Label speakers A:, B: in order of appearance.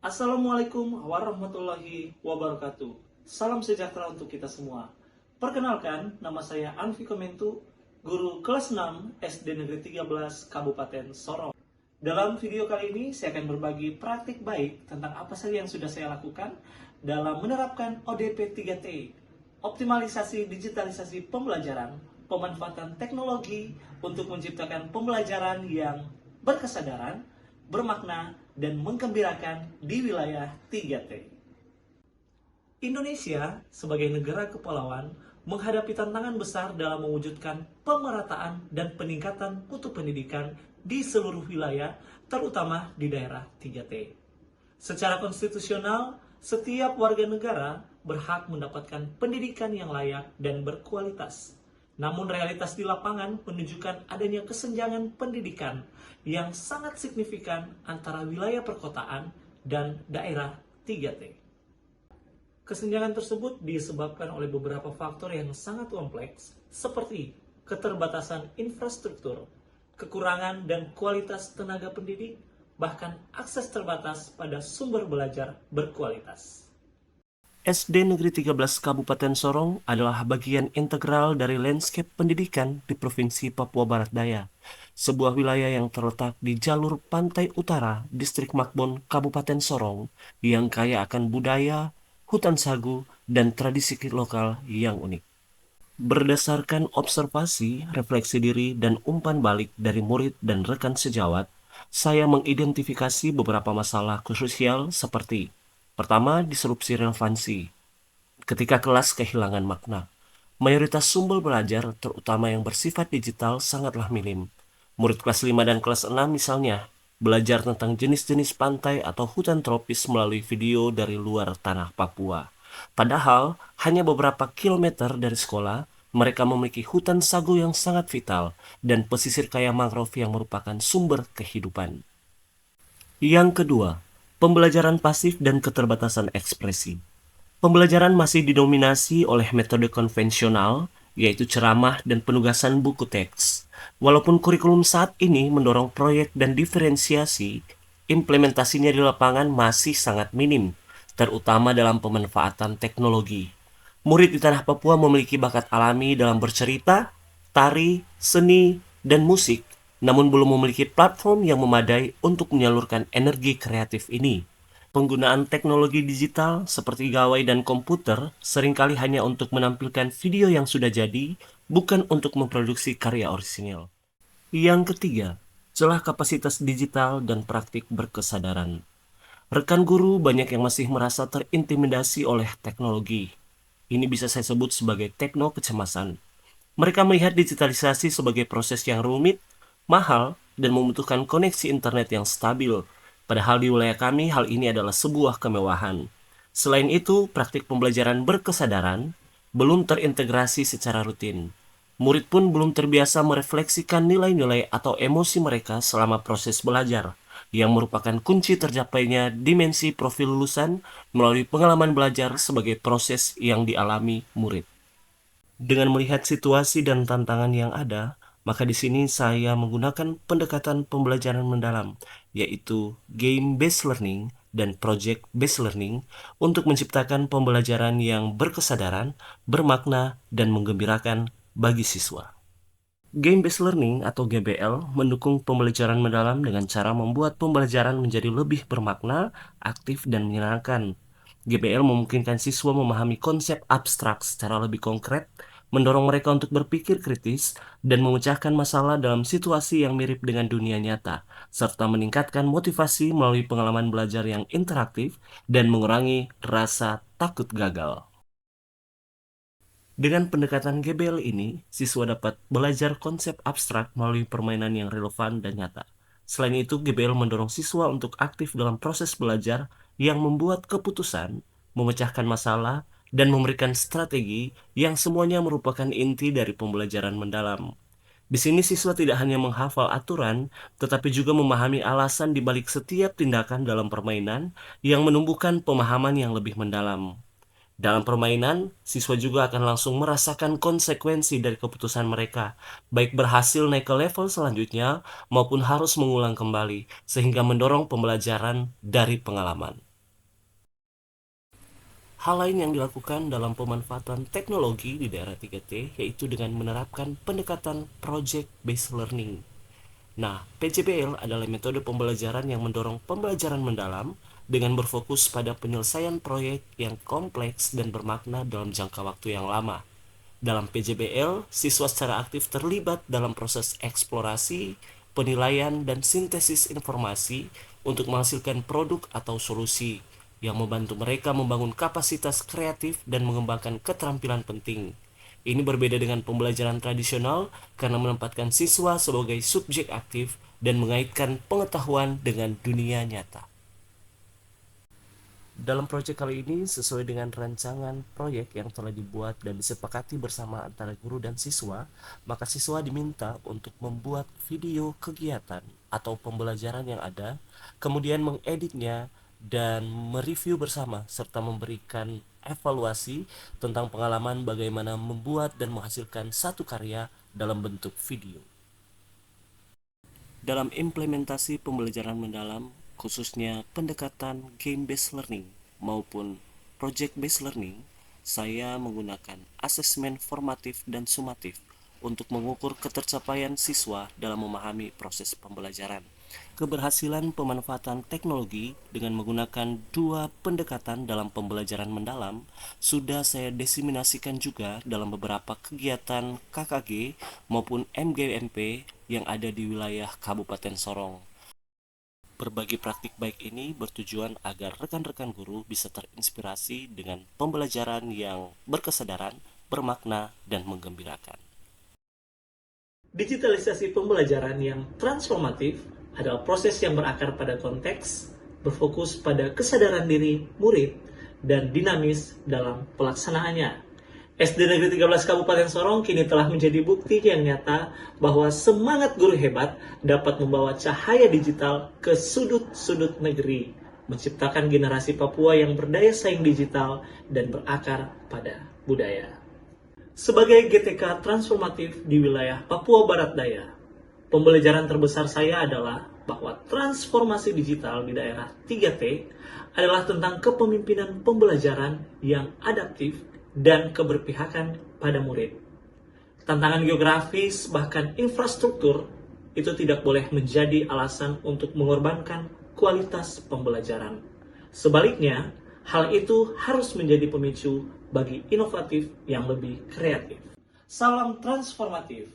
A: Assalamualaikum warahmatullahi wabarakatuh. Salam sejahtera untuk kita semua. Perkenalkan, nama saya Anfi Komentu, guru kelas 6 SD Negeri 13 Kabupaten Sorong. Dalam video kali ini, saya akan berbagi praktik baik tentang apa saja yang sudah saya lakukan dalam menerapkan ODP 3T, optimalisasi digitalisasi pembelajaran, pemanfaatan teknologi untuk menciptakan pembelajaran yang berkesadaran, bermakna, dan menggembirakan di wilayah 3T. Indonesia sebagai negara kepulauan menghadapi tantangan besar dalam mewujudkan pemerataan dan peningkatan mutu pendidikan di seluruh wilayah, terutama di daerah 3T. Secara konstitusional, setiap warga negara berhak mendapatkan pendidikan yang layak dan berkualitas. Namun realitas di lapangan menunjukkan adanya kesenjangan pendidikan yang sangat signifikan antara wilayah perkotaan dan daerah 3T. Kesenjangan tersebut disebabkan oleh beberapa faktor yang sangat kompleks seperti keterbatasan infrastruktur, kekurangan dan kualitas tenaga pendidik, bahkan akses terbatas pada sumber belajar berkualitas.
B: SD Negeri 13 Kabupaten Sorong adalah bagian integral dari landscape pendidikan di Provinsi Papua Barat Daya, sebuah wilayah yang terletak di jalur pantai utara Distrik Makbon Kabupaten Sorong yang kaya akan budaya, hutan sagu, dan tradisi lokal yang unik. Berdasarkan observasi, refleksi diri, dan umpan balik dari murid dan rekan sejawat, saya mengidentifikasi beberapa masalah krusial seperti: pertama, disrupsi relevansi. Ketika kelas kehilangan makna, mayoritas sumber belajar, terutama yang bersifat digital, sangatlah minim. Murid kelas 5 dan kelas 6 misalnya, belajar tentang jenis-jenis pantai atau hutan tropis melalui video dari luar tanah Papua. Padahal, hanya beberapa kilometer dari sekolah, mereka memiliki hutan sagu yang sangat vital dan pesisir kaya mangrove yang merupakan sumber kehidupan. Yang kedua, pembelajaran pasif dan keterbatasan ekspresi. Pembelajaran masih didominasi oleh metode konvensional, yaitu ceramah dan penugasan buku teks. Walaupun kurikulum saat ini mendorong proyek dan diferensiasi, implementasinya di lapangan masih sangat minim, terutama dalam pemanfaatan teknologi. Murid di tanah Papua memiliki bakat alami dalam bercerita, tari, seni, dan musik, namun belum memiliki platform yang memadai untuk menyalurkan energi kreatif ini. Penggunaan teknologi digital seperti gawai dan komputer seringkali hanya untuk menampilkan video yang sudah jadi, bukan untuk memproduksi karya orisinil. Yang ketiga, celah kapasitas digital dan praktik berkesadaran. Rekan guru banyak yang masih merasa terintimidasi oleh teknologi. Ini bisa saya sebut sebagai tekno kecemasan. Mereka melihat digitalisasi sebagai proses yang rumit, mahal, dan membutuhkan koneksi internet yang stabil. Padahal di wilayah kami hal ini adalah sebuah kemewahan. Selain itu, praktik pembelajaran berkesadaran belum terintegrasi secara rutin. Murid pun belum terbiasa merefleksikan nilai-nilai atau emosi mereka selama proses belajar, yang merupakan kunci tercapainya dimensi profil lulusan melalui pengalaman belajar sebagai proses yang dialami murid. Dengan melihat situasi dan tantangan yang ada, maka di sini saya menggunakan pendekatan pembelajaran mendalam, yaitu game-based learning dan project-based learning untuk menciptakan pembelajaran yang berkesadaran, bermakna, dan menggembirakan bagi siswa. Game-based learning atau GBL mendukung pembelajaran mendalam dengan cara membuat pembelajaran menjadi lebih bermakna, aktif, dan menyenangkan. GBL memungkinkan siswa memahami konsep abstrak secara lebih konkret, mendorong mereka untuk berpikir kritis, dan memecahkan masalah dalam situasi yang mirip dengan dunia nyata, serta meningkatkan motivasi melalui pengalaman belajar yang interaktif dan mengurangi rasa takut gagal. Dengan pendekatan GBL ini, siswa dapat belajar konsep abstrak melalui permainan yang relevan dan nyata. Selain itu, GBL mendorong siswa untuk aktif dalam proses belajar yang membuat keputusan, memecahkan masalah, dan memberikan strategi yang semuanya merupakan inti dari pembelajaran mendalam. Di sini siswa tidak hanya menghafal aturan, tetapi juga memahami alasan di balik setiap tindakan dalam permainan yang menumbuhkan pemahaman yang lebih mendalam. Dalam permainan, siswa juga akan langsung merasakan konsekuensi dari keputusan mereka, baik berhasil naik ke level selanjutnya maupun harus mengulang kembali, sehingga mendorong pembelajaran dari pengalaman. Hal lain yang dilakukan dalam pemanfaatan teknologi di daerah 3T yaitu dengan menerapkan pendekatan Project Based Learning. Nah, PJBL adalah metode pembelajaran yang mendorong pembelajaran mendalam dengan berfokus pada penyelesaian proyek yang kompleks dan bermakna dalam jangka waktu yang lama. Dalam PJBL, siswa secara aktif terlibat dalam proses eksplorasi, penilaian, dan sintesis informasi untuk menghasilkan produk atau solusi yang membantu mereka membangun kapasitas kreatif dan mengembangkan keterampilan penting. Ini berbeda dengan pembelajaran tradisional karena menempatkan siswa sebagai subjek aktif dan mengaitkan pengetahuan dengan dunia nyata. Dalam proyek kali ini, sesuai dengan rancangan proyek yang telah dibuat dan disepakati bersama antara guru dan siswa, maka siswa diminta untuk membuat video kegiatan atau pembelajaran yang ada, kemudian mengeditnya dan mereview bersama, serta memberikan evaluasi tentang pengalaman bagaimana membuat dan menghasilkan satu karya dalam bentuk video. Dalam implementasi pembelajaran mendalam, khususnya pendekatan game-based learning maupun project-based learning, saya menggunakan asesmen formatif dan sumatif untuk mengukur ketercapaian siswa dalam memahami proses pembelajaran. Keberhasilan pemanfaatan teknologi dengan menggunakan dua pendekatan dalam pembelajaran mendalam sudah saya desiminasikan juga dalam beberapa kegiatan KKG maupun MGMP yang ada di wilayah Kabupaten Sorong. Berbagi praktik baik ini bertujuan agar rekan-rekan guru bisa terinspirasi dengan pembelajaran yang berkesadaran, bermakna, dan menggembirakan.
A: Digitalisasi pembelajaran yang transformatif adalah proses yang berakar pada konteks, berfokus pada kesadaran diri murid, dan dinamis dalam pelaksanaannya. SD Negeri 13 Kabupaten Sorong kini telah menjadi bukti yang nyata bahwa semangat guru hebat dapat membawa cahaya digital ke sudut-sudut negeri, menciptakan generasi Papua yang berdaya saing digital dan berakar pada budaya. Sebagai GTK transformatif di wilayah Papua Barat Daya, pembelajaran terbesar saya adalah bahwa transformasi digital di daerah 3T adalah tentang kepemimpinan pembelajaran yang adaptif dan keberpihakan pada murid. Tantangan geografis bahkan infrastruktur itu tidak boleh menjadi alasan untuk mengorbankan kualitas pembelajaran. Sebaliknya, hal itu harus menjadi pemicu bagi inovatif yang lebih kreatif. Salam transformatif.